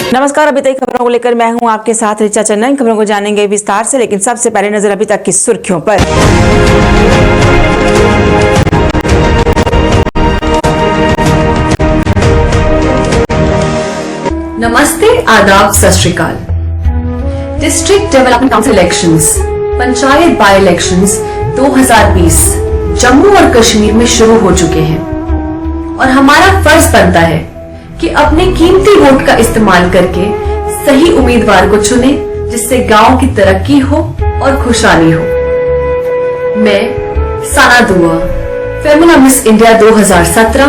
नमस्कार, अभी तक खबरों को लेकर मैं हूं आपके साथ ऋचा चन्ना। इन खबरों को जानेंगे विस्तार से, लेकिन सबसे पहले नजर अभी तक की सुर्खियों पर। नमस्ते, आदाब, सत श्री अकाल। District development council elections, panchayat by elections 2020 Jammu और कश्मीर में शुरू हो चुके हैं और हमारा फर्ज बनता है कि अपने कीमती वोट का इस्तेमाल करके सही उम्मीदवार को चुने, जिससे गांव की तरक्की हो और खुशहाली हो। मैं साना दुआ, फेमिना मिस इंडिया 2017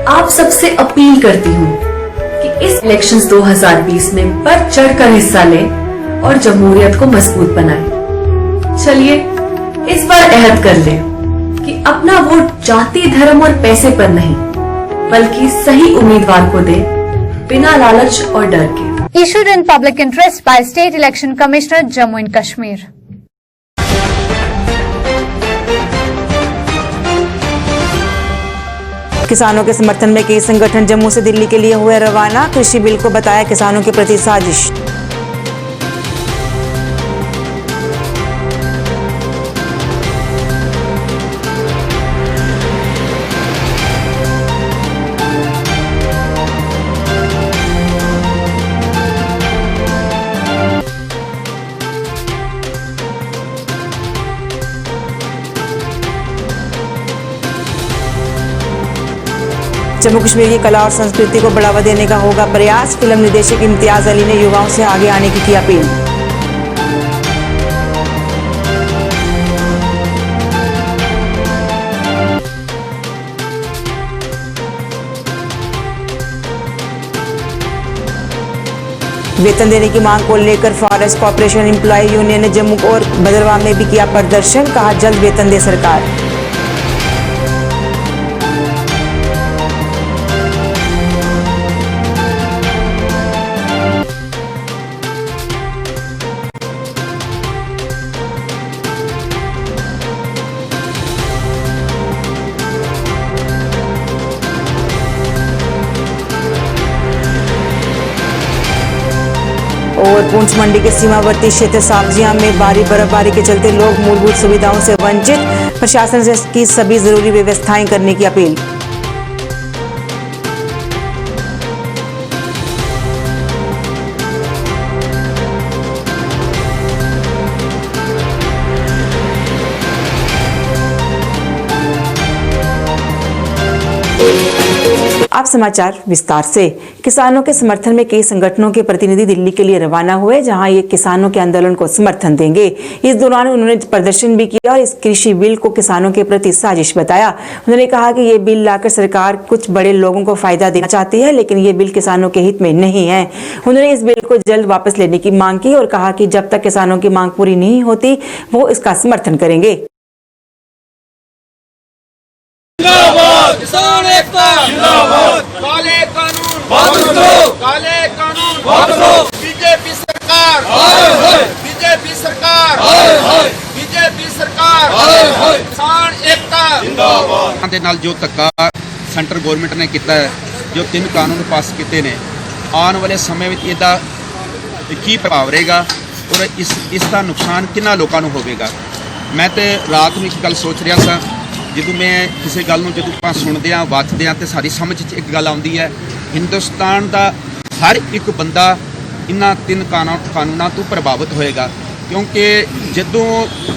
आप सबसे अपील करती हूँ कि इस इलेक्शंस 2020 में बढ़ चढ़कर हिस्सा लें और जमहूरियत को मजबूत बनाएं। चलिए इस बार अहद कर लें कि अपना वोट जाति, धर्म और पैसे पर नहीं, बल्कि सही उम्मीदवार को दे, बिना लालच और डर के। Issued in public interest by State Election Commissioner, Jammu and Kashmir. किसानों के समर्थन में कई संगठन जम्मू से दिल्ली के लिए हुए रवाना। कृषि बिल को बताया किसानों के प्रति साजिश। जम्मू कश्मीर की कला और संस्कृति को बढ़ावा देने का होगा प्रयास। फिल्म निर्देशक इम्तियाज अली ने युवाओं से आगे आने की अपील। वेतन देने की मांग को लेकर फॉरेस्ट कॉर्पोरेशन एम्प्लॉय यूनियन ने जम्मू और भद्रवाह में भी किया प्रदर्शन। कहा जल्द वेतन दे सरकार। और पुंछ मंडी के सीमावर्ती क्षेत्र साब्जियां में भारी बर्फबारी के चलते लोग मूलभूत सुविधाओं से वंचित। प्रशासन से की सभी जरूरी व्यवस्थाएं करने की अपील। अब समाचार विस्तार से। किसानों के समर्थन में कई संगठनों के प्रतिनिधि दिल्ली के लिए रवाना हुए, जहां ये किसानों के आंदोलन को समर्थन देंगे। इस दौरान उन्होंने प्रदर्शन भी किया और इस कृषि बिल को किसानों के प्रति साजिश बताया। उन्होंने कहा कि ये बिल लाकर सरकार कुछ बड़े लोगों को फायदा देना चाहती है, लेकिन ये बिल किसानों के हित में नहीं है। उन्होंने इस बिल को जल्द वापस लेने की मांग की और कहा कि जब तक किसानों की मांग पूरी नहीं होती वो इसका समर्थन करेंगे। किसान एकता जिंदाबाद। काले कानून वापस लो, काले कानून वापस लो। बीजेपी सरकार हाय हाय, बीजेपी सरकार हाय हाय, बीजेपी सरकार हाय हाय। किसान एकता जिंदाबाद। ਦੇ ਨਾਲ ਜੋ ਧੱਕਾ ਸੈਂਟਰ ਗਵਰਨਮੈਂਟ ਨੇ ਕੀਤਾ ਹੈ, ਜੋ 3 ਕਾਨੂੰਨ ਪਾਸ ਕੀਤੇ ਨੇ, ਆਉਣ ਵਾਲੇ ਸਮੇਂ ਵਿੱਚ ਇਹਦਾ ਕੀ ਪ੍ਰਭਾਵ ਰਹੇਗਾ ਔਰ ਇਸ ਦਾ ਨੁਕਸਾਨ ਕਿੰਨਾ ਲੋਕਾਂ ਨੂੰ ਹੋਵੇਗਾ। ਮੈਂ ਤੇ ਰਾਤ ਨੂੰ ਇੱਕ ਗੱਲ ਸੋਚ ਰਿਹਾ ਸਾਂ, ਜਦੋਂ ਮੈਂ ਕਿਸੇ ਗੱਲ ਨੂੰ ਜਦੋਂ ਆਪਾਂ ਸੁਣਦੇ ਹਾਂ, ਵਾਚਦੇ ਹਾਂ, ਤੇ ਸਾਡੀ ਸਮਝ 'ਚ ਇੱਕ ਗੱਲ ਆਉਂਦੀ ਹੈ, ਹਿੰਦੁਸਤਾਨ ਦਾ ਹਰ ਇੱਕ ਬੰਦਾ ਇਹਨਾਂ 3 ਕਾਨੂੰਨਾਂ ਤੋਂ ਪ੍ਰਭਾਵਿਤ ਹੋਏਗਾ। ਕਿਉਂਕਿ ਜਦੋਂ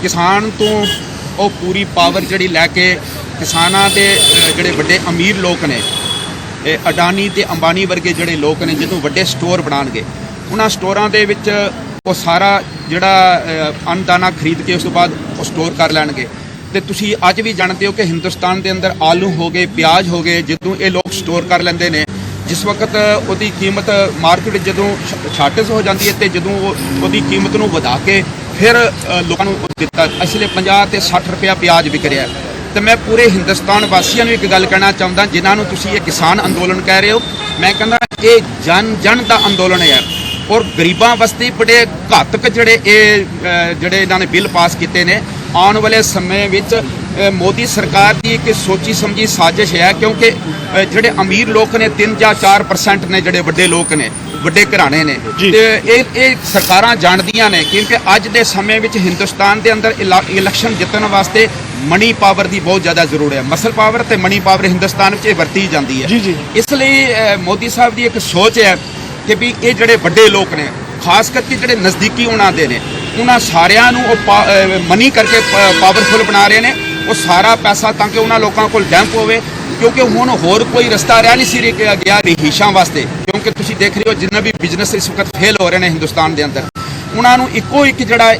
ਕਿਸਾਨ ਤੋਂ ਉਹ ਪੂਰੀ ਪਾਵਰ ਜਿਹੜੀ ਲੈ ਕੇ ਕਿਸਾਨਾਂ ਦੇ ਜਿਹੜੇ ਵੱਡੇ ਅਮੀਰ ਲੋਕ ਨੇ, ਅਡਾਨੀ ਤੇ ਅੰਬਾਨੀ ਵਰਗੇ ਜਿਹੜੇ ਲੋਕ ਨੇ, ਜਦੋਂ ਵੱਡੇ ਸਟੋਰ ਬਣਾਉਣਗੇ, ਉਹਨਾਂ ਸਟੋਰਾਂ ਦੇ ਵਿੱਚ ਉਹ ਸਾਰਾ ਜਿਹੜਾ ਅੰਨਦਾਨਾ ਖਰੀਦ ਕੇ ਉਸ ਤੋਂ ਬਾਅਦ ਉਹ ਸਟੋਰ ਕਰ ਲੈਣਗੇ। ਤੇ ਤੁਸੀਂ ਅੱਜ ਵੀ ਜਾਣਦੇ ਹੋ ਕਿ ਹਿੰਦੁਸਤਾਨ ਦੇ ਅੰਦਰ ਆਲੂ ਹੋ ਗਏ, ਪਿਆਜ਼ ਹੋ ਗਏ, ਜਦੋਂ ਇਹ ਲੋਕ ਸਟੋਰ ਕਰ ਲੈਂਦੇ ਨੇ, ਜਿਸ ਵਕਤ ਉਹਦੀ ਕੀਮਤ ਮਾਰਕੀਟ ਜਦੋਂ ਸ਼ਾਰਟੇਜ ਹੋ ਜਾਂਦੀ ਹੈ ਤੇ ਜਦੋਂ ਉਹਦੀ ਕੀਮਤ ਨੂੰ ਵਧਾ ਕੇ ਫਿਰ ਲੋਕਾਂ ਨੂੰ ਦਿੱਤਾ, ਇਸ ਲਈ 50 ਤੇ 60 ਰੁਪਇਆ ਪਿਆਜ਼ ਵਿਕ ਰਿਹਾ। ਤੇ ਮੈਂ ਪੂਰੇ ਹਿੰਦੁਸਤਾਨ ਵਾਸੀਆਂ ਨੂੰ ਇੱਕ ਗੱਲ ਕਹਿਣਾ ਚਾਹੁੰਦਾ, ਜਿਨ੍ਹਾਂ ਨੂੰ ਤੁਸੀਂ ਇਹ ਕਿਸਾਨ ਅੰਦੋਲਨ ਕਹਿ ਰਹੇ ਹੋ, ਮੈਂ ਕਹਿੰਦਾ ਇਹ ਜਨ ਦਾ ਅੰਦੋਲਨ ਹੈ ਔਰ ਗਰੀਬਾਂ ਵਾਸਤੇ ਬੜੇ ਘਾਤਕ ਜਿਹੜੇ ਇਹਨਾਂ ਨੇ ਬਿੱਲ ਪਾਸ ਕੀਤੇ ਨੇ। ਆਉਣ ਵਾਲੇ ਸਮੇਂ ਵਿੱਚ मोदी सरकार की एक सोची समझी साजिश है, क्योंकि ਜਿਹੜੇ ਅਮੀਰ ਲੋਕ ਨੇ 3 ਜਾਂ 4% ਨੇ, ਜਿਹੜੇ ਵੱਡੇ ਲੋਕ ਨੇ, ਵੱਡੇ ਘਰਾਣੇ ਨੇ, ਤੇ ਇਹ ਸਰਕਾਰਾਂ ਜਾਣਦੀਆਂ ਨੇ, ਕਿਉਂਕਿ ਅੱਜ ਦੇ ਸਮੇਂ ਵਿੱਚ ਹਿੰਦੁਸਤਾਨ ਦੇ ਅੰਦਰ ਇਲੈਕਸ਼ਨ ਜਿੱਤਣ ਵਾਸਤੇ ਮਨੀ ਪਾਵਰ ਦੀ ਬਹੁਤ ਜ਼ਿਆਦਾ ਜ਼ਰੂਰਤ ਹੈ। ਮਸਲ ਪਾਵਰ ਤੇ ਮਨੀ ਪਾਵਰ ਹਿੰਦੁਸਤਾਨ ਵਿੱਚ ਇਹ ਵਰਤੀ ਜਾਂਦੀ ਹੈ। ਇਸ ਲਈ ਮੋਦੀ ਸਾਹਿਬ ਦੀ ਇੱਕ ਸੋਚ ਹੈ ਕਿ ਵੀ ਇਹ ਜਿਹੜੇ ਵੱਡੇ ਲੋਕ ਨੇ, ਖਾਸ ਕਰਕੇ ਜਿਹੜੇ ਨਜ਼ਦੀਕੀ ਉਹਨਾਂ ਦੇ ਨੇ, ਉਹਨਾਂ ਸਾਰਿਆਂ ਨੂੰ ਉਹ ਮਨੀ ਕਰਕੇ ਪਾਵਰਫੁਲ ਬਣਾ ਰਹੇ ਨੇ। ਉਹ ਸਾਰਾ ਪੈਸਾ ਤਾਂ ਕਿ ਉਹਨਾਂ ਲੋਕਾਂ ਕੋਲ ਡੈਂਪ ਹੋਵੇ, ਕਿਉਂਕਿ ਹੁਣ ਹੋਰ ਕੋਈ ਰਸਤਾ ਰਹਿ ਨਹੀਂ ਸੀ ਗਿਆ ਰਿਹਾਇਸ਼ਾਂ ਵਾਸਤੇ, ਕਿਉਂਕਿ ਤੁਸੀਂ ਦੇਖ ਰਹੇ ਹੋ ਜਿੰਨਾ ਵੀ ਬਿਜ਼ਨਸ ਇਸ ਵਕਤ ਫੇਲ ਹੋ ਰਹੇ ਨੇ ਹਿੰਦੁਸਤਾਨ ਦੇ ਅੰਦਰ, ਉਹਨਾਂ ਨੂੰ ਇੱਕੋ ਇੱਕ ਜਿਹੜਾ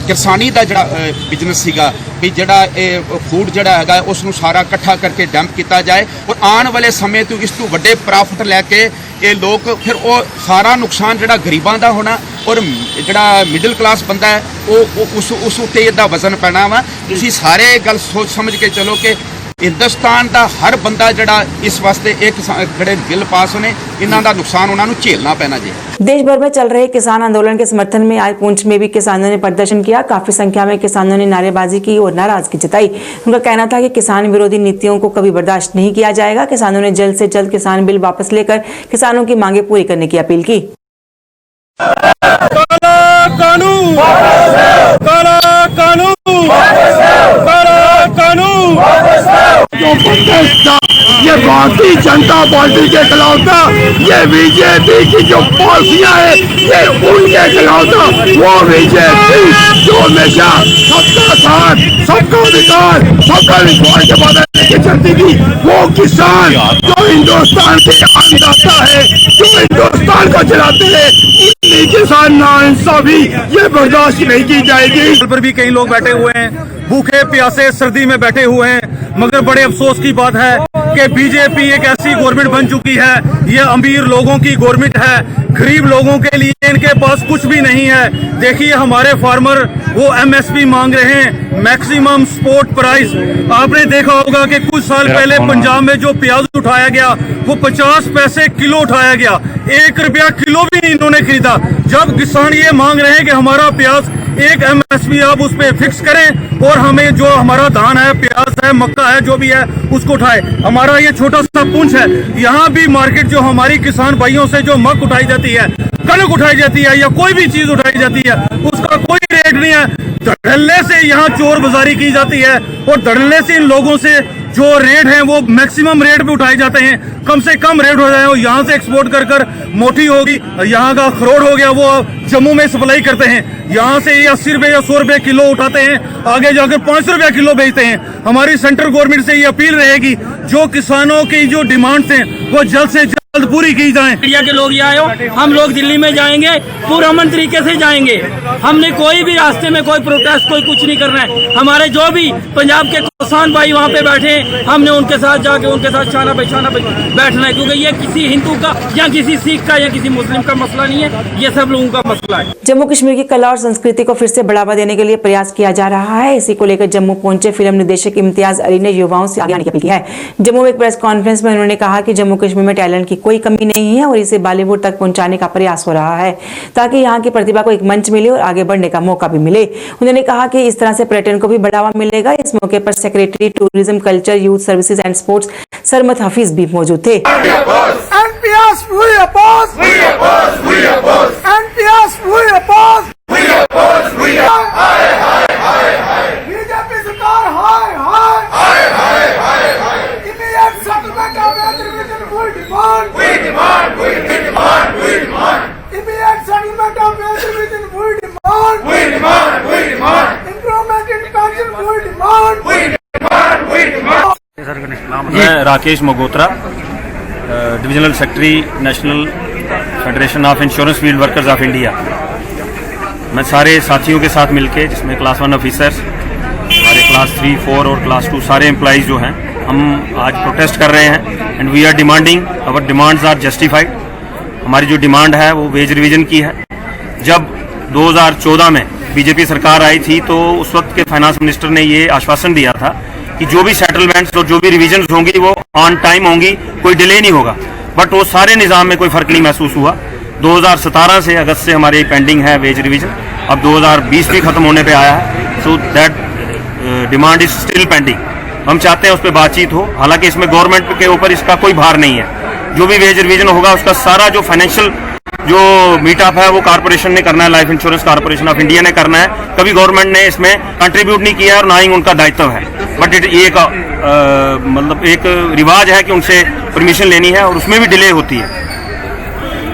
ਕਿਸਾਨੀ ਦਾ ਜਿਹੜਾ ਬਿਜ਼ਨਸ ਸੀਗਾ ਵੀ ਜਿਹੜਾ ਇਹ ਫੂਡ ਜਿਹੜਾ ਹੈਗਾ ਉਸ ਨੂੰ ਸਾਰਾ ਇਕੱਠਾ ਕਰਕੇ ਡੰਪ ਕੀਤਾ ਜਾਏ, ਔਰ ਆਉਣ ਵਾਲੇ ਸਮੇਂ ਤੋਂ ਇਸ ਤੋਂ ਵੱਡੇ ਪ੍ਰੋਫਿਟ ਲੈ ਕੇ ਇਹ ਲੋਕ ਫਿਰ ਉਹ ਸਾਰਾ ਨੁਕਸਾਨ ਜਿਹੜਾ ਗਰੀਬਾਂ ਦਾ ਹੋਣਾ ਔਰ ਜਿਹੜਾ ਮਿਡਲ ਕਲਾਸ ਬੰਦਾ ਹੈ ਉਹ ਉਸ ਉੱਤੇ ਇਹਦਾ ਵਜ਼ਨ ਪੈਣਾ ਵਾ। ਤੁਸੀਂ ਸਾਰੇ ਗੱਲ ਸੋਚ ਸਮਝ ਕੇ ਚਲੋ कि हिंदुस्तान का हर बंदा जड़ा इस वास्ते एक जड़े बिल पास होने इन्हां दा नुकसान उन्हां नूं झेलना पैना जी। देश भर में चल रहे किसान आंदोलन के समर्थन में आज पुंछ में भी किसानों ने प्रदर्शन किया। काफी संख्या में किसानों ने नारेबाजी की और नाराजगी जताई। उनका कहना था कि किसान विरोधी नीतियों को कभी बर्दाश्त नहीं किया जाएगा। किसानों ने जल्द से जल्द किसान बिल वापस लेकर किसानों की मांगे पूरी करने की अपील की। ये भारतीय जनता पार्टी के खिलाफ था, ये बीजेपी की जो पॉलिसियां है ये उनके खिलाफ था। वो बीजेपी जो हमेशा सबका साथ, सबका अधिकार, सबका विश्वास के बाद लेके चलती थी, वो किसान जो हिंदुस्तान के अन्नदाता है, जो हिंदुस्तान को चलाते हैं, उन्हीं किसान नाइंसाफी ये बर्दाश्त नहीं की जाएगी। पर भी कई लोग बैठे हुए हैं, भूखे प्यासे सर्दी में बैठे हुए हैं, मगर बड़े अफसोस की बात है कि बीजेपी एक ऐसी गवर्नमेंट बन चुकी है, ये अमीर लोगों की गवर्नमेंट है, गरीब लोगों के लिए इनके पास कुछ भी नहीं है। देखिए हमारे फार्मर वो एमएसपी मांग रहे हैं, मैक्सिमम सपोर्ट प्राइस। आपने देखा होगा कि कुछ साल पहले पंजाब में जो प्याज उठाया गया वो 50 पैसे किलो उठाया गया, 1 रुपया किलो भी नहीं इन्होंने खरीदा। जब किसान ये मांग रहे हैं कि हमारा प्याज एक एमएसपी आप उस पे फिक्स करें और हमें जो हमारा धान है, प्याज है, मक्का है, जो भी है उसको उठाए। हमारा ये छोटा सा पुंछ है, यहाँ भी मार्केट जो हमारी किसान भाइयों से जो मक उठाई जाती है, कनक उठाई जाती है या कोई भी चीज उठाई जाती है, उसका कोई रेट नहीं है। धड़ल्ले से यहाँ चोर बाजारी की जाती है और धड़ल्ले से इन लोगों से जो रेट है वो मैक्सिमम रेट पे उठाए जाते हैं। कम से कम रेट हो जाए, यहाँ से एक्सपोर्ट कर कर मोटी होगी, यहाँ का अखरोट हो गया वो जम्मू में सप्लाई करते हैं, यहाँ से ये 80 रुपए या 100 रुपए किलो उठाते हैं, आगे जाकर 500 रुपया किलो बेचते हैं। हमारी सेंट्रल गवर्नमेंट से ये अपील रहेगी जो किसानों की जो डिमांड्स हैं वो जल्द से जल्द पूरी की जाए। इंडिया के लोग यहाँ आए, हम लोग दिल्ली में जाएंगे, पुरअमन तरीके से जाएंगे। हमने कोई भी रास्ते में कोई प्रोटेस्ट कोई कुछ नहीं करना है। हमारे जो भी पंजाब के किसान भाई वहाँ पे बैठे हैं, हमने उनके साथ जाके उनके साथ शाना बैठना है, क्योंकि ये किसी हिंदू का या किसी सिख का या किसी मुस्लिम का मसला नहीं है, ये सब लोगों का मसला है। जम्मू कश्मीर की कला और संस्कृति को फिर से बढ़ावा देने के लिए प्रयास किया जा रहा है। इसी को लेकर जम्मू पहुंचे फिल्म निर्देशक इम्तियाज अली ने युवाओं से आगे आने की अपील की है। जम्मू में एक प्रेस कॉन्फ्रेंस में उन्होंने कहा कि जम्मू कश्मीर में टैलेंट की कोई कमी नहीं है और इसे बॉलीवुड तक पहुंचाने का प्रयास हो रहा है ताकि यहाँ की प्रतिभा को एक मंच मिले और आगे बढ़ने का मौका भी मिले। उन्होंने कहा कि इस तरह से पर्यटन को भी बढ़ावा मिलेगा। इस मौके पर secretary tourism, culture, youth services and sports Sarmat Hafeez भी मौजूद थे। मैं Rakesh Magotra, divisional secretary National Federation of Insurance Field Workers of India. मैं सारे साथियों के साथ मिलके, जिसमें क्लास 1 ऑफिसर्स, हमारे क्लास 3, 4 और क्लास 2 सारे एम्प्लॉइज जो हैं, हम आज प्रोटेस्ट कर रहे हैं and we are demanding, our demands are justified. हमारी जो डिमांड है वो वेज रिवीजन की है। जब 2014 में बीजेपी सरकार आई थी तो उस वक्त के फाइनेंस मिनिस्टर ने ये आश्वासन दिया था कि जो भी सेटलमेंट्स और जो भी रिवीजन होंगी वो ऑन टाइम होंगी, कोई डिले नहीं होगा। बट वो सारे निज़ाम में कोई फ़र्क नहीं महसूस हुआ। 2017 से अगस्त से हमारी पेंडिंग है वेज रिवीजन, अब 2020 भी ख़त्म होने पे आया है। So that demand is still pending. हम चाहते हैं उस पर बातचीत हो, हालांकि इसमें गवर्नमेंट के ऊपर इसका कोई भार नहीं है। जो भी वेज रिवीजन होगा उसका सारा जो फाइनेंशियल जो मीटअप है वो कारपोरेशन ने करना है, life insurance corporation of India ने करना है। कभी गवर्नमेंट ने इसमें कंट्रीब्यूट नहीं किया और ना ही उनका दायित्व है। बट ये एक मतलब एक रिवाज है कि उनसे परमिशन लेनी है और उसमें भी डिले होती है।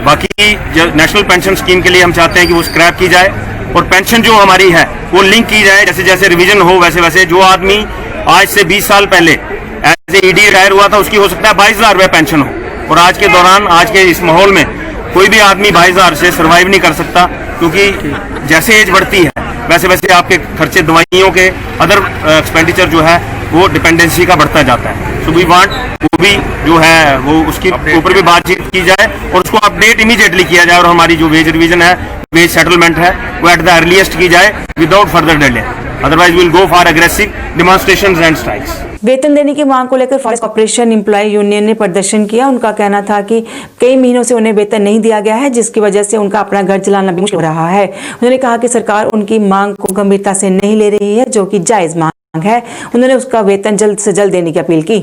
बाकी जो नेशनल पेंशन स्कीम के लिए हम चाहते हैं कि वो स्क्रैप की जाए और पेंशन जो हमारी है वो लिंक की जाए, जैसे जैसे रिवीजन हो वैसे वैसे। जो आदमी आज से 20 साल पहले एज ए ईडी रिटायर हुआ था उसकी हो सकता है 22,000 रुपये पेंशन हो, और आज के दौरान आज के इस माहौल में कोई भी आदमी 22,000 से सर्वाइव नहीं कर सकता, क्योंकि जैसे एज बढ़ती है वैसे वैसे आपके खर्चे दवाइयों के अदर एक्सपेंडिचर जो है वो डिपेंडेंसी का बढ़ता जाता है। सो वी वांट वो भी जो है वो उसके ऊपर भी बातचीत की जाए और उसको अपडेट इमीडिएटली किया जाए, और हमारी जो वेज रिवीजन है, वेज सेटलमेंट है, वो एट द अर्लीस्ट की जाए without further delay. Otherwise will go for aggressive demonstrations and strikes. वेतन देने की मांग को लेकर फॉरेस्ट कॉर्पोरेशन एम्प्लॉय यूनियन ने प्रदर्शन किया। उनका कहना था कि कई महीनों से उन्हें वेतन नहीं दिया गया है, जिसकी वजह से उनका अपना घर चलाना भी मुश्किल हो रहा है। उन्होंने कहा कि सरकार उनकी मांग को गंभीरता से नहीं ले रही है, जो कि जायज मांग है। उन्होंने उसका वेतन जल्द से जल्द देने की अपील की।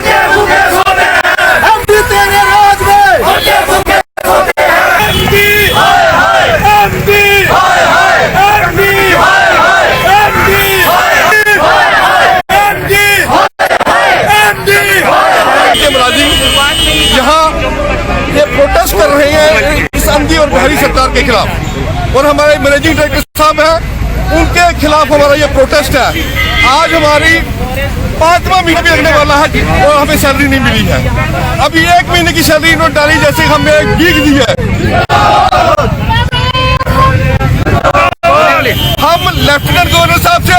प्रोटेस्ट कर रहे हैं इस अंधी और बहरी सरकार के खिलाफ, और हमारे मैनेजिंग डायरेक्टर साहब हैं, उनके खिलाफ हमारा ये प्रोटेस्ट है। आज हमारी 5वां महीना भी लगने वाला है और हमें सैलरी नहीं मिली है। अभी 1 महीने की सैलरी इन्होंने डाली, जैसे हमें गीक दी है। हम लेफ्टिनेंट गवर्नर साहब से,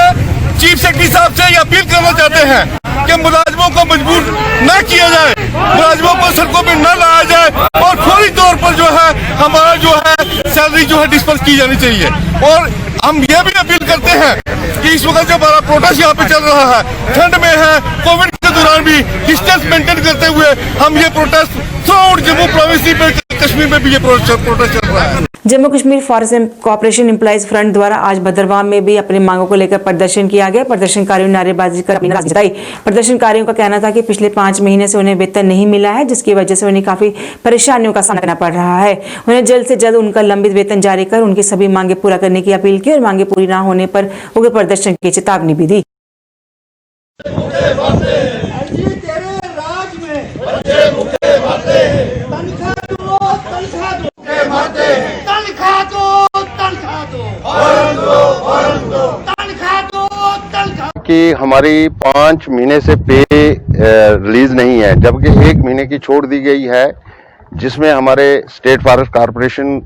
चीफ सेक्रेटरी साहब से ये अपील करना चाहते हैं कि मुलाजिमों को मजबूर न किया जाए, मुलाजिमों को सड़कों पर न लाया जाए, और फौरी तौर पर जो है हमारा जो है सैलरी जो है डिस्पर्स की जानी चाहिए। और हम ये भी अपील करते हैं कि इस वक्त जो हमारा प्रोटेस्ट यहाँ पे चल रहा है, ठंड में है, कोविड के दौरान भी डिस्टेंस मेंटेन करते हुए हम ये protest through out Jammu province Kashmir में भी ये प्रोटेस्ट चल रहा है। Jammu Kashmir forest corporation employees front द्वारा आज भद्रवाह में भी अपनी मांगों को लेकर प्रदर्शन किया गया। प्रदर्शनकारियों ने नारेबाजी कर अपनी नाराजगी जताई। प्रदर्शनकारियों का कहना था कि पिछले 5 महीने से उन्हें वेतन नहीं मिला है, जिसकी वजह से उन्हें काफी परेशानियों का सामना करना पड़ रहा है। उन्हें जल्द से जल्द उनका लंबित वेतन जारी कर उनकी सभी मांगे पूरा करने की अपील की, और मांगे पूरी न होने पर उग्र प्रदर्शन की चेतावनी भी दी। कि हमारी 5 महीने से पे रिलीज नहीं है, जबकि 1 महीने की छोड़ दी गई है, जिसमें हमारे स्टेट फॉरेस्ट कॉर्पोरेशन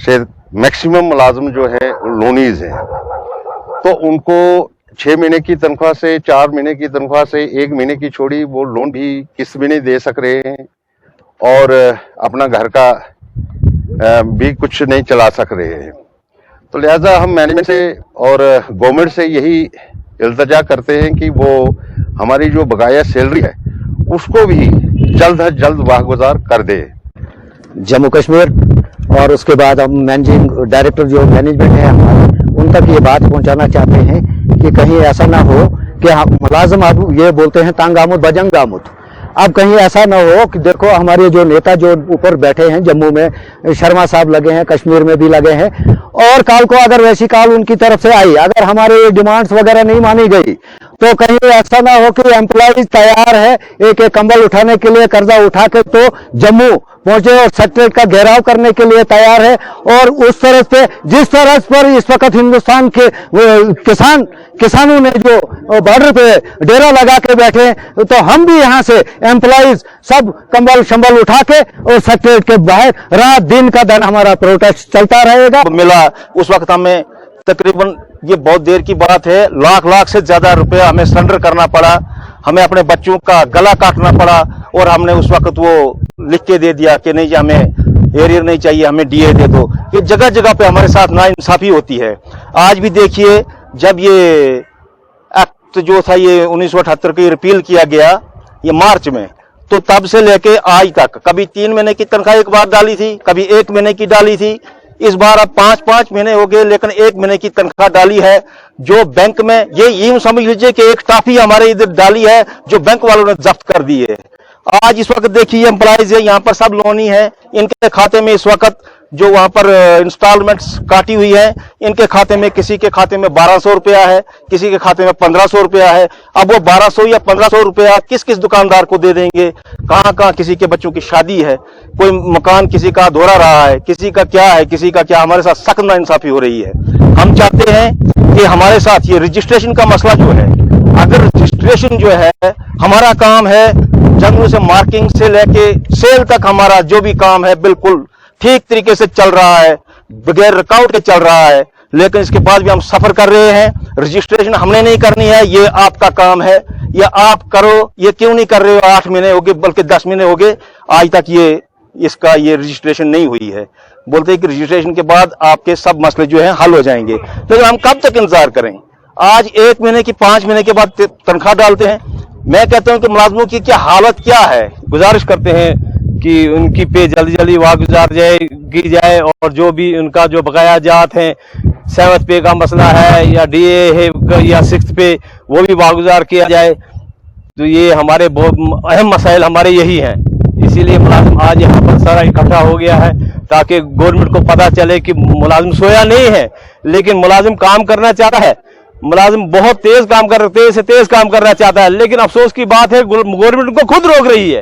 से मैक्सिमम मुलाजिम जो है लोनीज हैं, तो उनको 6 महीने की तनख्वाह से, 4 महीने की तनख्वाह से 1 महीने की छोड़ी वो लोन भी किस्त भी नहीं दे सक रहे हैं, और अपना घर का भी कुछ नहीं चला सक रहे हैं। तो लिहाजा हम मैनेजमेंट से और गवर्नमेंट से यही इल्तजा करते हैं कि वो हमारी जो बकाया सैलरी है उसको भी जल्द से जल्द वागुजार कर दे। जम्मू कश्मीर और उसके बाद हम मैनेजिंग डायरेक्टर जो मैनेजमेंट है हमारा, उन तक ये बात पहुंचाना चाहते हैं कि कहीं ऐसा ना हो कि हम मुलाजिम अब ये बोलते हैं तंग आमुद बजंग आमुद। अब कहीं ऐसा ना हो कि देखो हमारे जो नेता जो ऊपर बैठे हैं जम्मू में, शर्मा साहब लगे हैं, कश्मीर में भी लगे हैं, और काल को अगर वैसी काल उनकी तरफ से आई, अगर हमारे डिमांड्स वगैरह नहीं मानी गई, तो कहीं ऐसा ना हो कि एम्प्लॉयज तैयार है एक एक कंबल उठाने के लिए, कर्जा उठा के तो जम्मू पहुंचे और सेक्रेटरीट का घेराव करने के लिए तैयार है। और उस तरह से जिस तरह पर इस वक्त हिंदुस्तान के किसानों ने जो बॉर्डर पे डेरा लगा के बैठे, तो हम भी यहाँ से एम्प्लॉयज सब कंबल शंबल उठा के और सेक्रेटरीट के बाहर रात दिन का दिन हमारा प्रोटेस्ट चलता रहेगा। मिला उस वक्त हमें तकरीबन, ये बहुत देर की बात है, लाख से ज्यादा रुपया हमें सरेंडर करना पड़ा, हमें अपने बच्चों का गला काटना पड़ा, और हमने उस वक्त वो लिख के दे दिया कि नहीं जी हमें एरियर नहीं चाहिए, हमें डीए दे दो। ये जगह जगह पे हमारे साथ नाइंसाफी होती है। आज भी देखिए, जब ये एक्ट जो था ये 1978 की रिपील किया गया ये मार्च में, तो तब से लेके आज तक कभी 3 महीने की तनख्वाह एक बार डाली थी, कभी 1 महीने की डाली थी। इस बार अब 5-5 महीने हो गए, लेकिन 1 महीने की तनख्वाह डाली है जो बैंक में, ये यूं समझ लीजिए कि एक टॉफी हमारे इधर डाली है जो बैंक वालों ने जब्त कर दी है। आज इस वक्त देखिए एम्प्लॉइज है यहाँ पर, सब लोनी है, इनके खाते में इस वक्त जो वहां पर इंस्टॉलमेंट्स काटी हुई है, इनके खाते में, किसी के खाते में 1200 रुपया है, किसी के खाते में 1500 रुपया है। अब वो 1200 या 1500 रुपया किस किस दुकानदार को दे देंगे? कहाँ कहाँ किसी के बच्चों की शादी है, कोई मकान किसी का धोरा रहा है, किसी का क्या है, किसी का क्या। हमारे साथ सख्त नाइंसाफी हो रही है। हम चाहते हैं कि हमारे साथ ये रजिस्ट्रेशन का मसला जो है, अगर रजिस्ट्रेशन जो है, हमारा काम है जंगलों से मार्किंग से लेके सेल तक, हमारा जो भी काम है बिल्कुल ठीक तरीके से चल रहा है, बगैर रुकावट के चल रहा है, लेकिन इसके बाद भी हम सफर कर रहे हैं। रजिस्ट्रेशन हमने नहीं करनी है, ये आपका काम है, ये आप करो। ये क्यों नहीं कर रहे हो? 8 महीने हो गए, बल्कि 10 महीने हो गए, आज तक ये रजिस्ट्रेशन नहीं हुई है। बोलते हैं कि रजिस्ट्रेशन के बाद आपके सब मसले जो है हल हो जाएंगे, लेकिन हम कब तक इंतजार करें? आज 1 महीने की 5 महीने के बाद तनख्वाह डालते हैं। मैं कहता हूं कि मुलाजमों की क्या हालत क्या है। गुजारिश करते हैं कि उनकी पे जल्दी जल्दी वागुजार की जाए, और जो भी उनका जो बकाया जात है, 7th पे का मसला है या DA है या 6th पे, वो भी वागुजार किया जाए। तो ये हमारे बहुत अहम मसाइल हमारे यही हैं। इसीलिए मुलाजिम आज यहाँ पर सारा इकट्ठा हो गया है, ताकि गवर्नमेंट को पता चले कि मुलाजिम सोया नहीं है, लेकिन मुलाजिम काम करना चाहता है। मुलाजिम बहुत तेज काम करना चाहता है, लेकिन अफसोस की बात है गवर्नमेंट उनको खुद रोक रही है,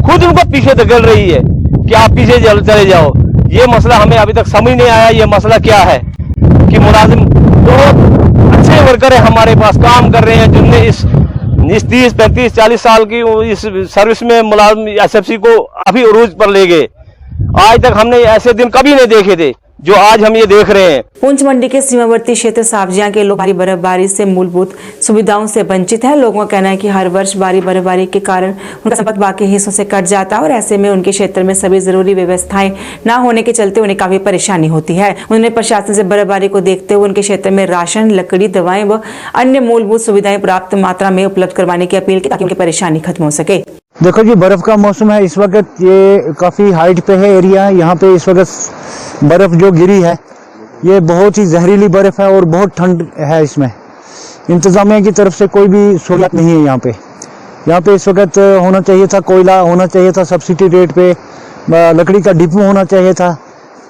खुद उनको पीछे धकेल रही है कि आप पीछे चले जाओ। ये मसला हमें अभी तक समझ नहीं आया। ये मसला क्या है कि मुलाजिम बहुत अच्छे वर्कर है, हमारे पास काम कर रहे हैं, जिनने इस 30, 35, 40 साल की इस सर्विस में मुलाजिम SFC को अभी उरूज पर ले गए। आज तक हमने ऐसे दिन कभी नहीं देखे थे जो आज हम ये देख रहे हैं। पुंछ मंडी के सीमावर्ती क्षेत्र सावजिया के लोग भारी बर्फबारी से मूलभूत सुविधाओं से वंचित हैं। लोगों का कहना है कि हर वर्ष भारी बर्फबारी के कारण उनका संपर्क बाकी हिस्सों से कट जाता है और ऐसे में उनके क्षेत्र में सभी जरूरी व्यवस्थाएं न होने के चलते उन्हें काफी परेशानी होती है। उन्होंने प्रशासन से बर्फबारी को देखते हुए उनके क्षेत्र में राशन, लकड़ी, दवाएं व अन्य मूलभूत सुविधाएं पर्याप्त मात्रा में उपलब्ध करवाने की अपील की, ताकि उनकी परेशानी खत्म हो सके। देखो जी, बर्फ का मौसम है इस वक्त, ये काफी हाइट पे है एरिया। यहाँ पे इस वक्त बर्फ जो गिरी है ये बहुत ही जहरीली बर्फ है और बहुत ठंड है। इसमें इंतजामिया की तरफ से कोई भी सहूलत नहीं है। यहाँ पे इस वक्त होना चाहिए था, कोयला होना चाहिए था सब्सिडी रेट पे, लकड़ी का डिपो होना चाहिए था,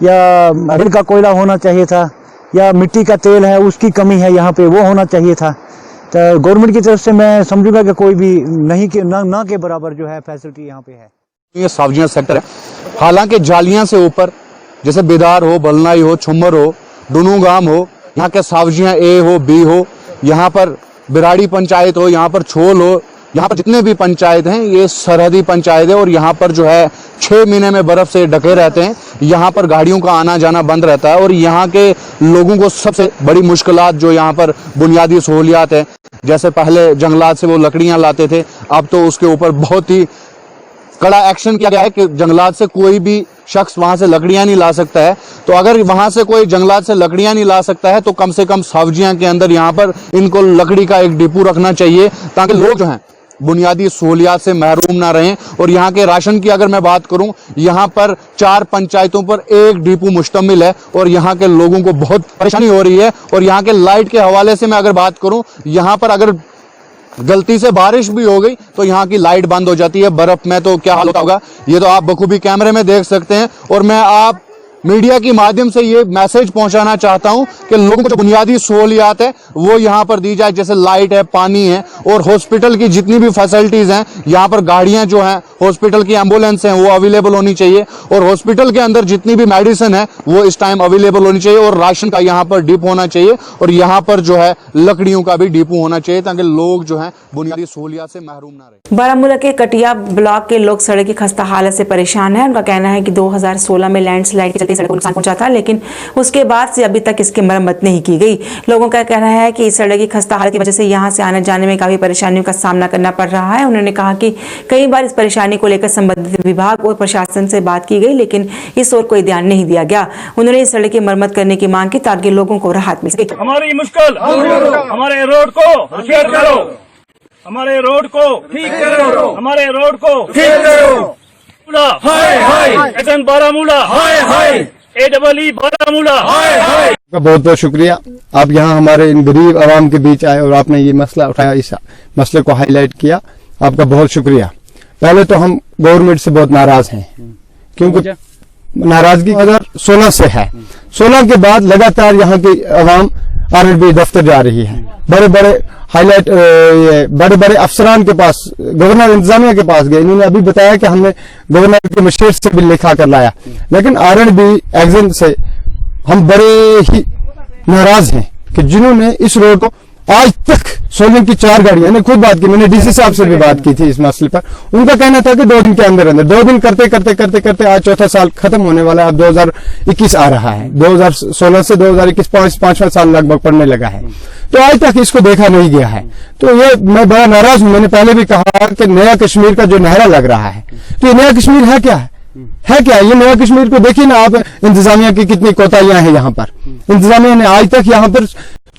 या रेल का कोयला होना चाहिए था, या मिट्टी का तेल है उसकी कमी है यहाँ पे, वो होना चाहिए था। तो गवर्नमेंट की तरफ से मैं समझूंगा कि कोई भी नहीं के ना के बराबर जो है फैसिलिटी यहाँ पे है। ये सावजिया सेक्टर है, हालांकि जालियां से ऊपर जैसे बेदार हो, बलनाई हो, छुम्बर हो, डुनूगाम हो, यहाँ के सावजिया A हो, B हो, यहाँ पर बिराड़ी पंचायत हो, यहाँ पर छोल हो, यहाँ पर जितने भी पंचायत हैं ये सरहदी पंचायत है और यहाँ पर जो है 6 महीने में बर्फ से ढके रहते हैं। यहाँ पर गाड़ियों का आना जाना बंद रहता है और यहाँ के लोगों को सबसे बड़ी मुश्किलात जो यहाँ पर बुनियादी सहूलियात है, जैसे पहले जंगलात से वो लकड़ियां लाते थे, अब तो उसके ऊपर बहुत ही कड़ा एक्शन किया गया है कि जंगलात से कोई भी शख्स वहां से लकड़ियां नहीं ला सकता है। तो अगर वहां से कोई जंगलात से लकड़ियां नहीं ला सकता है तो कम से कम सावजिया के अंदर यहाँ पर इनको लकड़ी का एक डिपो रखना चाहिए, ताकि लोग जो हैं बुनियादी सहूलियात से महरूम ना रहें। और यहाँ के राशन की अगर मैं बात करूं, यहाँ पर 4 पंचायतों पर एक डिपो मुश्तमिल है और यहाँ के लोगों को बहुत परेशानी हो रही है। और यहाँ के लाइट के हवाले से मैं अगर बात करूं, यहाँ पर अगर गलती से बारिश भी हो गई तो यहाँ की लाइट बंद हो जाती है। बर्फ में तो क्या हाल होगा ये तो आप बखूबी कैमरे में देख सकते हैं। और मैं आप मीडिया के माध्यम से ये मैसेज पहुंचाना चाहता हूं कि लोगों को जो बुनियादी सहूलियात है वो यहाँ पर दी जाए, जैसे लाइट है, पानी है और हॉस्पिटल की जितनी भी फैसिलिटीज हैं। यहाँ पर गाड़ियां जो हैं, हॉस्पिटल की एम्बुलेंस हैं, वो अवेलेबल होनी चाहिए और हॉस्पिटल के अंदर जितनी भी मेडिसिन है वो इस टाइम अवेलेबल होनी चाहिए और राशन का यहाँ पर डिपो होना चाहिए और यहाँ पर जो है लकड़ियों का भी डिपो होना चाहिए, ताकि लोग जो है बुनियादी सहूलियात से महरूम ना रहे। बारामूला के कटिया ब्लॉक के लोग सड़क की खस्ता हालत से परेशान है। उनका कहना है कि 2016 में लैंडस्लाइड के चलते सड़क को नुकसान पहुंचा था, लेकिन उसके बाद से अभी तक इसकी मरम्मत नहीं की गई। लोगों का कहना है कि इस सड़क की खस्ता हालत की वजह से यहां से आने जाने में काफी परेशानियों का सामना करना पड़ रहा है। उन्होंने कहा कि कई बार इस परेशानी को लेकर संबंधित विभाग और प्रशासन से बात की गई, लेकिन इस ओर कोई ध्यान नहीं दिया गया। उन्होंने इस सड़क की मरम्मत करने की मांग की ताकि लोगों को राहत मिल सके। हमारी मुश्किल, हमारे रोड को रिपेयर करो, हमारे रोड को ठीक करो, हमारे रोड को ठीक करो। हाय हाय, बारामूला हाय हाय, AEE बारामूला। का बहुत बहुत शुक्रिया। आप यहाँ हमारे इन गरीब आवाम के बीच आए और आपने ये मसला उठाया, इस मसले को हाईलाइट किया, आपका बहुत शुक्रिया। पहले तो हम गवर्नमेंट से बहुत नाराज हैं, क्योंकि नाराजगी 2016 से है। 16 के बाद लगातार यहाँ की आवाम RNB दफ्तर जा रही है, बड़े बड़े हाईलाइट बड़े बड़े अफसरान के पास, गवर्नर इंतजामिया के पास गए। इन्होंने अभी बताया कि हमने गवर्नर के मशीर से भी लिखा कर लाया, लेकिन RNB एक्शन से हम बड़े ही नाराज हैं कि जिन्होंने इस रोड को आज तक सोलन की 4 गाड़ियां, मैंने खुद बात की, मैंने DC साहब से भी बात की थी इस मसले पर। उनका कहना था कि 2 दिन के अंदर अंदर, 2 दिन करते करते करते करते आज चौथा साल खत्म होने वाला है। अब 2021 आ रहा है, 2016 से 2021 पांचवा साल लगभग पड़ने लगा है, तो आज तक इसको देखा नहीं गया है। तो ये मैं बड़ा नाराज हूं। मैंने पहले भी कहा कि नया कश्मीर का जो नारा लग रहा है, तो ये नया कश्मीर है क्या? है क्या ये नया कश्मीर? को देखिए ना आप, इंतजामिया की कितनी कोताहियां हैं यहाँ पर। इंतजामिया ने आज तक यहाँ पर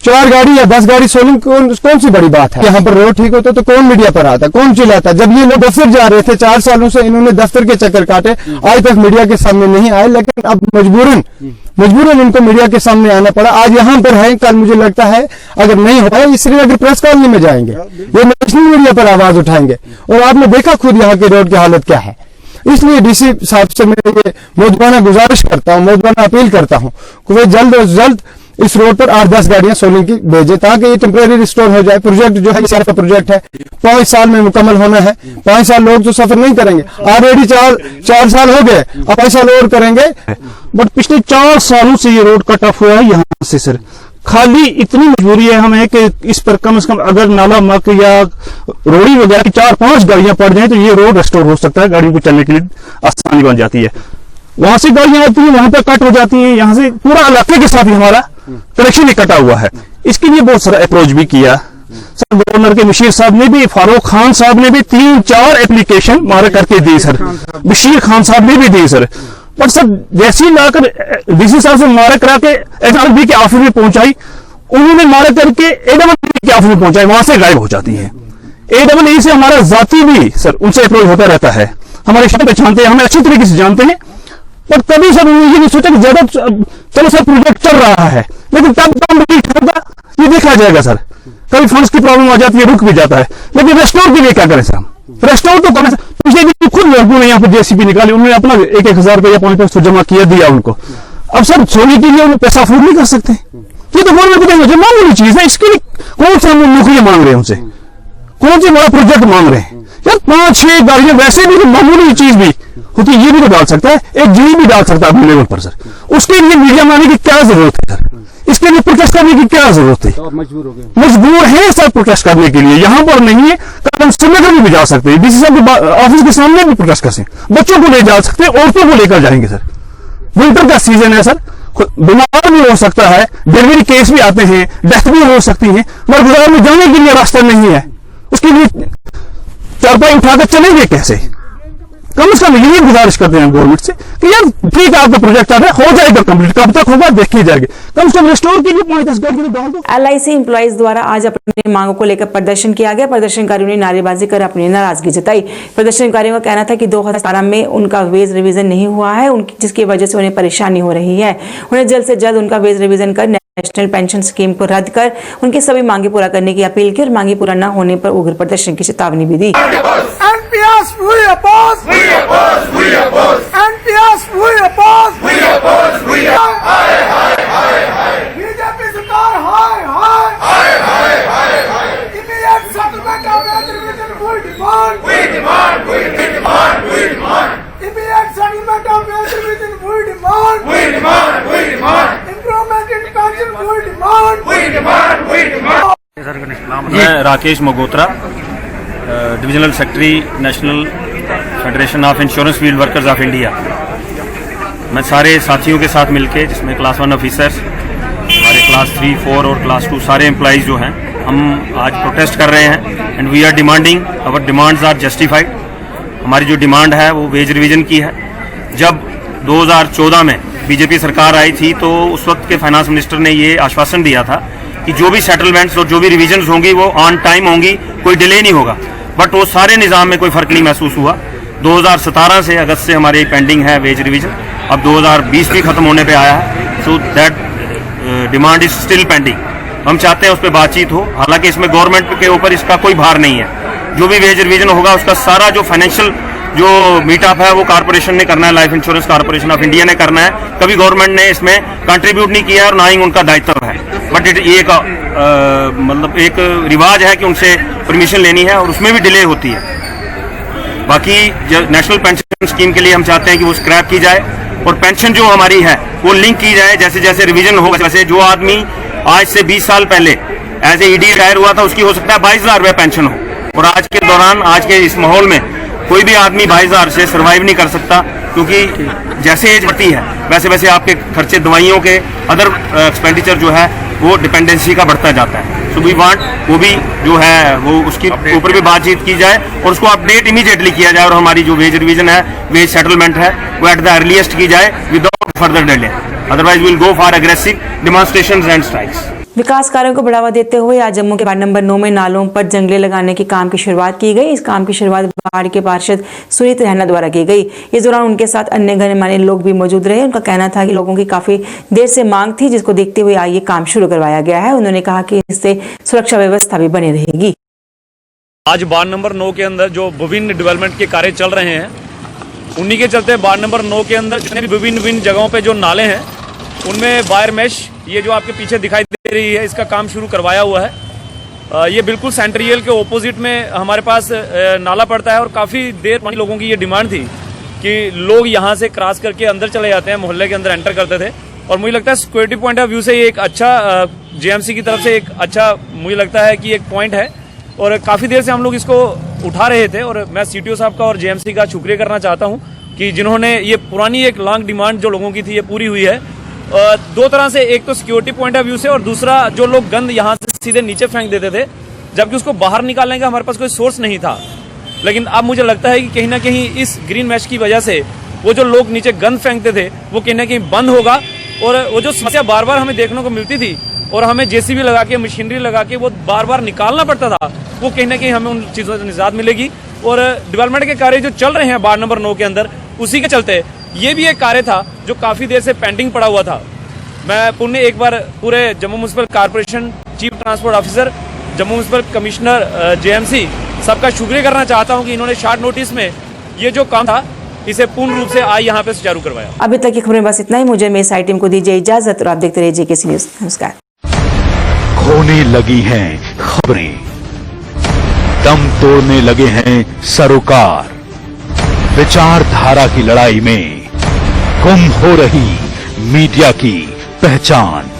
4 गाड़ी या 10 गाड़ी सोलन कौन सी बड़ी बात है? यहाँ पर रोड ठीक होता तो कौन मीडिया पर आता, कौन चिल्लाता? जब ये लोग दफ्तर जा रहे थे, 4 सालों से इन्होंने दफ्तर के चक्कर काटे, आज तक मीडिया के सामने नहीं आए, लेकिन अब मजबूरन इनको मीडिया के सामने आना पड़ा। आज यहाँ पर है, कल मुझे लगता है अगर नहीं हो पाए श्रीनगर प्रेस कॉलोनी में जाएंगे, ये नेशनल मीडिया पर आवाज उठाएंगे। और आपने देखा खुद यहाँ की रोड की हालत क्या है। इसलिए DC साहब से मैं ये मौजूदाना गुजारिश करता हूँ, मौजूदाना अपील करता हूँ कि वे जल्द से जल्द इस रोड पर 8-10 गाड़ियां सोलन की भेजे, ताकि ये टेम्परेरी रिस्टोर हो जाए। प्रोजेक्ट जो है ये सारा प्रोजेक्ट है, 5 साल में मुकम्मल होना है। 5 साल लोग तो सफर नहीं करेंगे, ऑलरेडी 4 साल हो गए, अब 5 साल और करेंगे। बट पिछले 4 सालों से ये रोड कट ऑफ हुआ है यहाँ से सर। खाली इतनी मजबूरी है हमें कि इस पर कम से कम अगर नाला मक या रोड़ी वगैरह की 4-5 गाड़ियां पड़ जाए तो ये रोड रेस्टोर हो सकता है, गाड़ियों को चलने के लिए आसानी बन जाती है। वहां से गाड़ियां आती है, वहां पर कट हो जाती है, यहाँ से पूरा इलाके के साथ ही हमारा कनेक्शन ही कटा हुआ है। इसके लिए बहुत सारा अप्रोच भी किया सर। गवर्नर के मशीर साहब ने भी, फारूक खान साहब ने भी 3-4 एप्लीकेशन मारा करके दी सर, बशीर खान साहब ने भी दी सर। पर सर जैसे ही लाकर DC साहब से मारा करा के SRB के ऑफिस में पहुंचाई, उन्होंने मारा करके AEE के ऑफिस में पहुंचाई, वहां से गायब हो जाती है। AEE से हमारा जाती भी सर उनसे अप्रोच होता रहता है, हमारे शहर पहचानते हैं, हमें अच्छी तरीके से जानते हैं। पर कभी सर उन्होंने ये नहीं सोचा कि ज्यादा चलो सर प्रोजेक्ट चल रहा है, लेकिन तब काम होगा ये देखा जाएगा सर। कभी फंड्स की प्रॉब्लम आ जाती है, रुक भी जाता है, लेकिन रेस्टोर के लिए क्या करें सर हम? रेस्टोर तो करें। पिछले दिन खुद लड़कों ने यहाँ पर JCB निकाली, उन्होंने अपना 1,000 रुपया या 500 जमा किया, दिया उनको। अब सर सोने के लिए उन्हें पैसा अफोर्ड नहीं कर सकते, ये तो गवर्नमेंट को मामूली चीज है। इसके लिए कौन सा नौकरियां मांग रहे हैं उनसे, कौन से बड़ा प्रोजेक्ट मांग रहे हैं यार? 5-6 गाड़ियां वैसे भी मामूली चीज भी होती, ये भी तो डाल सकता है, एक GE भी डाल सकता है अपने लेवल पर सर। उसके लिए मीडिया में आने की क्या जरूरत है सर? इसके लिए प्रोटेस्ट करने की क्या जरूरत है? मजबूर है सर प्रोटेस्ट करने के लिए, यहाँ पर नहीं है, कल श्रीनगर में भी जा सकते हैं, DC साहब के ऑफिस के सामने भी प्रोटेस्ट कर सकते हैं, बच्चों को ले जा सकते हैं, औरतों को लेकर जाएंगे सर। विंटर का सीजन है सर, बीमार भी हो सकता है, डिलीवरी केस भी आते हैं, डेथ भी हो सकती है, मगर बाजार में जाने के लिए रास्ता नहीं है, उसके लिए चारपाई उठाकर चलेंगे कैसे? कम से कम यही गुजारिश करते हैं गवर्नमेंट से कि यार ठीक है, आपका प्रोजेक्ट आ रहा है, हो जाएगा कंप्लीट, कब तक होगा देखी जाएगी, कम से कम रेस्टोर के लिए 5-10 गाड़ी डाल दो। LIC एम्प्लॉइज द्वारा आज अपनी मांगों को लेकर प्रदर्शन किया गया। प्रदर्शनकारियों ने नारेबाजी कर अपनी नाराजगी जताई। प्रदर्शनकारियों का कहना था कि 2017 में उनका वेज रिवीजन नहीं हुआ है, जिसकी वजह से उन्हें परेशानी हो रही है। उन्हें जल्द से जल्द उनका वेज रिवीजन कर नेशनल पेंशन स्कीम को रद्द कर उनकी सभी मांगे पूरा करने की अपील की और मांगे पूरा न होने पर उग्र प्रदर्शन की चेतावनी भी दी। मैं Rakesh Magotra, divisional secretary National Federation of Insurance Field Workers of India. मैं सारे साथियों के साथ मिलके, जिसमें क्लास 1 ऑफिसर्स, हमारे क्लास 3, 4 और क्लास 2 सारे एम्प्लॉइज जो हैं, हम आज प्रोटेस्ट कर रहे हैं and we are demanding, our demands are justified. हमारी जो डिमांड है वो वेज रिवीजन की है। जब 2014 में बीजेपी सरकार आई थी तो उस वक्त के फाइनेंस मिनिस्टर ने ये आश्वासन दिया था कि जो भी सेटलमेंट्स और जो भी रिवीजन्स होंगी वो ऑन टाइम होंगी, कोई डिले नहीं होगा। बट वो सारे निज़ाम में कोई फ़र्क नहीं महसूस हुआ। 2017 से अगस्त से हमारे पेंडिंग है वेज रिवीजन अब 2020 भी खत्म होने पे आया है, so that demand is still pending. हम चाहते हैं उस पर बातचीत हो, हालांकि इसमें गवर्नमेंट के ऊपर इसका कोई भार नहीं है। जो भी वेज रिवीजन होगा उसका सारा जो फाइनेंशियल जो मीटअप है वो कारपोरेशन ने करना है, life insurance corporation of India ने करना है। कभी गवर्नमेंट ने इसमें कंट्रीब्यूट नहीं किया और ना ही उनका दायित्व है, बट ये एक मतलब एक रिवाज है कि उनसे परमिशन लेनी है और उसमें भी डिले होती है। बाकी नेशनल पेंशन स्कीम के लिए हम चाहते हैं कि वो स्क्रैप की जाए और पेंशन जो हमारी है वो लिंक की जाए। जैसे जैसे रिवीजन होगा, जैसे जो आदमी आज से 20 साल पहले एज ए ईडी रिटायर हुआ था उसकी हो सकता है 22,000 रुपये पेंशन हो, और आज के दौरान आज के इस माहौल में कोई भी आदमी 22,000 से सर्वाइव नहीं कर सकता, क्योंकि जैसे एज बढ़ती है वैसे वैसे आपके खर्चे, दवाइयों के अदर एक्सपेंडिचर जो है वो डिपेंडेंसी का बढ़ता जाता है। सो वी वांट वो भी जो है वो उसके ऊपर भी बातचीत की जाए और उसको अपडेट इमीडिएटली किया जाए, और हमारी जो वेज रिवीजन है, वेज सेटलमेंट है, वो एट द अर्लीस्ट की जाए without further delay. Otherwise will go for aggressive demonstrations and strikes. विकास कार्यों को बढ़ावा देते हुए आज जम्मू के वार्ड नंबर 9 में नालों पर जंगले लगाने के काम की शुरुआत की गई। इस काम की शुरुआत वार्ड के पार्षद सुनीत रैना द्वारा की गई। इस दौरान उनके साथ अन्य गणमान्य लोग भी मौजूद रहे। उनका कहना था कि लोगों की काफी देर से मांग थी, जिसको देखते हुए आज ये काम शुरू करवाया गया है। उन्होंने कहा कि इससे सुरक्षा व्यवस्था भी बनी रहेगी। आज वार्ड नंबर 9 के अंदर जो विभिन्न डेवलपमेंट के कार्य चल रहे हैं, उन्हीं के चलते वार्ड नंबर 9 के अंदर जितने भी विभिन्न जगहों पे जो नाले हैं उनमें वायर मेश, ये जो आपके पीछे दिखाई दे रही है, इसका काम शुरू करवाया हुआ है। ये बिल्कुल सेंट्रियल के ऑपोजिट में हमारे पास नाला पड़ता है, और काफ़ी देर लोगों की ये डिमांड थी कि लोग यहाँ से क्रॉस करके अंदर चले जाते हैं, मोहल्ले के अंदर एंटर करते थे। और मुझे लगता है सिक्योरिटी पॉइंट ऑफ व्यू से ये एक अच्छा जेएमसी की तरफ से एक अच्छा मुझे लगता है कि एक पॉइंट है, और काफ़ी देर से हम लोग इसको उठा रहे थे। और मैं सीटीओ साहब का और जेएमसी का शुक्रिया करना चाहता हूँ कि जिन्होंने ये पुरानी एक लॉन्ग डिमांड जो लोगों की थी ये पूरी हुई है। दो तरह से, एक तो सिक्योरिटी पॉइंट ऑफ व्यू से, और दूसरा जो लोग गंद यहाँ से सीधे नीचे फेंक देते थे, जबकि उसको बाहर निकालने का हमारे पास कोई सोर्स नहीं था। लेकिन अब मुझे लगता है कि कहीं ना कहीं इस ग्रीन मैश की वजह से वो जो लोग नीचे गंद फेंकते थे वो कहीं ना कहीं बंद होगा, और वो जो समस्या बार बार हमें देखने को मिलती थी और हमें जेसीबी लगा के, मशीनरी लगा के वो बार बार निकालना पड़ता था, वो कहीं ना कहीं हमें उन चीज़ों से निजात मिलेगी। और डेवलपमेंट के कार्य जो चल रहे हैं वार्ड नंबर 9 के अंदर, उसी के चलते ये भी एक कार्य था जो काफ़ी देर से पेंडिंग पड़ा हुआ था। मैं एक बार पूरे Jammu municipal corporation, chief transport officer, Jammu municipal commissioner, JMC सबका शुक्रिया करना चाहता हूं कि इन्होंने शॉर्ट नोटिस में ये जो काम था इसे पूर्ण रूप से आज यहाँ पे सुचारू करवाया। अभी तक की खबरें बस इतना ही। मुझे मेरी साइट टीम को दीजिए इजाजत और आप देखते रहिए जेकेसी न्यूज। नमस्कार। खोने लगी हैं खबरें, दम तोड़ने लगे हैं सरोकार, विचारधारा की लड़ाई में गुम हो रही मीडिया की पहचान।